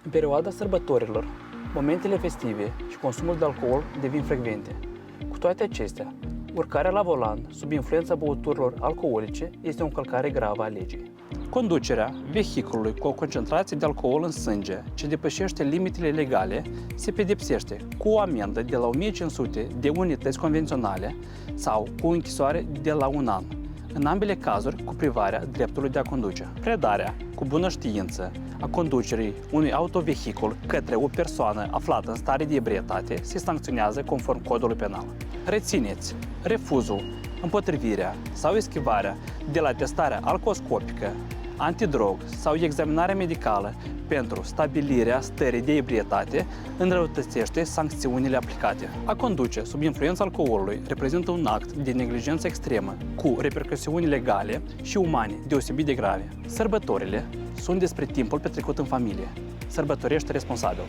În perioada sărbătorilor, momentele festive și consumul de alcool devin frecvente. Cu toate acestea, urcarea la volan sub influența băuturilor alcoolice este o încălcare gravă a legii. Conducerea vehiculului cu o concentrație de alcool în sânge ce depășește limitele legale se pedepsește cu o amendă de la 1500 de unități convenționale sau cu o închisoare de la 1 an, în ambele cazuri cu privarea dreptului de a conduce. Predarea cu bună știință a conducerii unui autovehicul către o persoană aflată în stare de ebrietate se sancționează conform codului penal. Rețineți refuzul, împotrivirea sau eschivarea de la testarea alcooscopică, antidrog sau examinarea medicală pentru stabilirea stării de ebrietate înrăutățește sancțiunile aplicate. A conduce sub influența alcoolului reprezintă un act de neglijență extremă cu repercusiuni legale și umane deosebit de grave. Sărbătorile sunt despre timpul petrecut în familie. Sărbătorește responsabil.